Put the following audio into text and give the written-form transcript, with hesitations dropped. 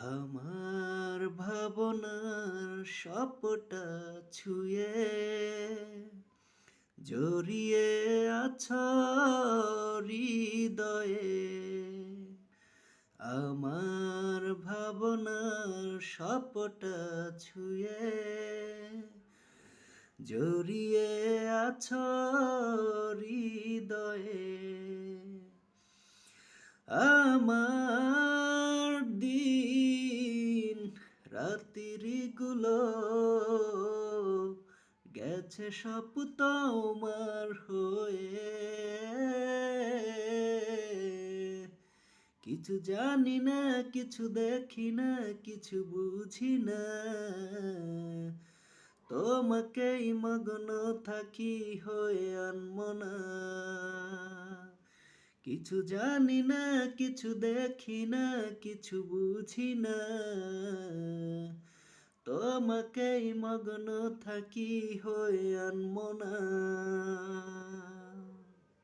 আমার ভাবনার সবটা ছুঁয়ে জড়িয়ে আছো হৃদয়ে। আমার ভাবনার সবটা ছুঁয়ে জড়িয়ে আছো হৃদয়ে। আমার দিন রাত্রিগুলো গেছে সব তোমার হয়ে। কিছু জানি না, কিছু দেখি না, কিছু বুঝি না, তোমাকেই মগ্ন থাকি হয়ে আনমনা। কিছু জানি না, কিছু দেখি না, কিছু বুঝি না, তোমাকেই মগ্ন থাকি হয়ে আনমনা।